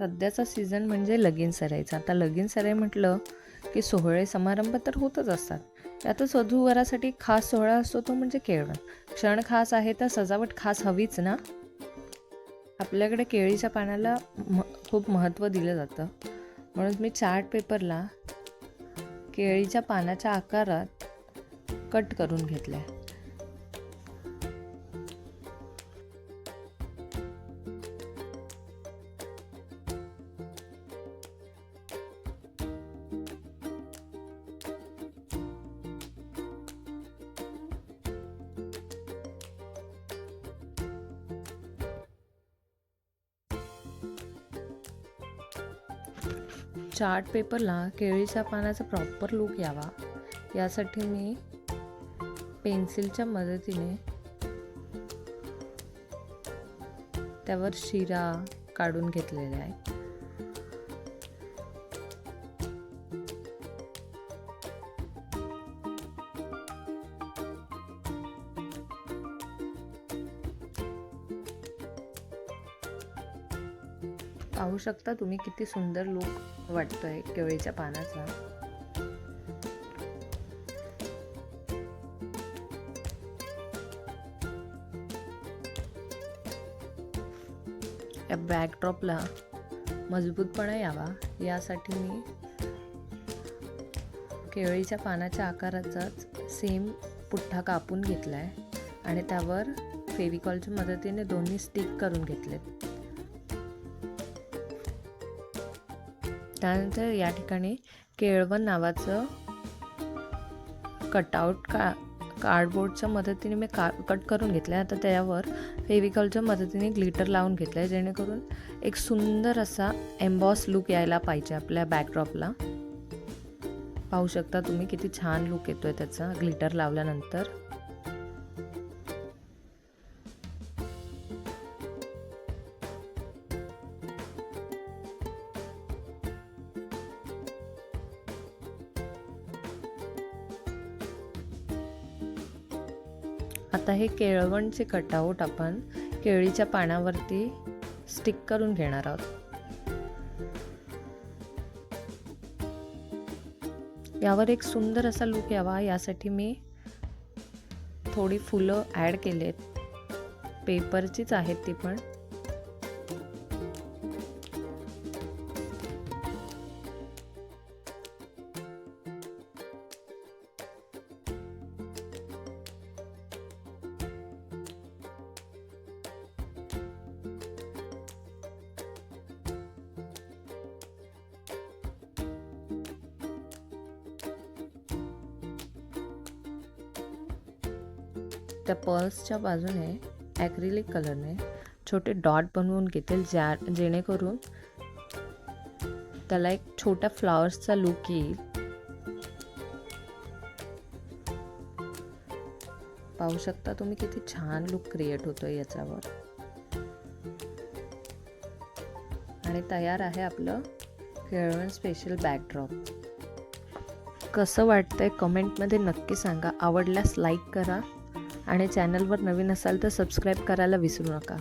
सध्याचा सीझन म्हणजे लगीन सराईचा. आता लगीन सराई म्हटलं की सोहळे समारंभ तर होतच असतात. त्यातच वधूवरासाठी खास सोहळा असतो तो म्हणजे केळवण. क्षण खास आहे तर सजावट खास हवीच ना. आपल्याकडे केळीच्या पानाला खूप महत्त्व दिलं जातं. म्हणून मी चार्ट पेपरला केळीच्या पानाच्या आकारात कट करून घेतलंय. चार्ट पेपरला केळीच्या पानाचा प्रॉपर लुक यावा यासाठी मी पेन्सिलच्या मदतीने त्यावर शिरा काढून घेतलेला आहे. पाहू शकता तुम्ही किती सुंदर लुक वाटतोय केळीच्या पानाचा. या बॅकड्रॉपला मजबूतपणा यावा यासाठी मी केळीच्या पानाच्या आकाराचाच सेम पुठ्ठा कापून घेतलाय आणि त्यावर फेविकॉलच्या मदतीने दोन्ही स्टिक करून घेतलेत. त्यानंतर या ठिकाणी केळवण नावाचं कटआउट कार्डबोर्डच्या मदतीने मी कट करून घेतलं आहे. आता त्यावर फेविकॉलच्या मदतीने ग्लिटर लावून घेतलं आहे जेणेकरून एक सुंदर असा एम्बॉस लुक यायला पाहिजे आपल्या बॅकड्रॉपला. पाहू शकता तुम्ही किती छान लुक येतोय त्याचा ग्लिटर लावल्यानंतर. आता हे केळवणचे कटआउट आपण केळीच्या पानावरती स्टिक करून घेणार आहोत. यावर एक सुंदर असा लुक यावा यासाठी मी थोडी फुलं ॲड केलेत. पेपरचीच आहेत ती पण. त्या पर्सच्या बाजूने ॲक्रिलिक कलरने छोटे डॉट बनवून घेतील जेणेकरून त्याला एक छोट्या फ्लॉवर्सचा लुक येईल. पाहू शकता तुम्ही किती छान लुक क्रिएट होतोय याच्यावर. आणि तयार आहे आपलं केळवण स्पेशल बॅकड्रॉप. कसं वाटतंय कमेंटमध्ये नक्की सांगा. आवडल्यास लाईक करा आणि चॅनलवर नवीन असाल तर सबस्क्राईब करायला विसरू नका.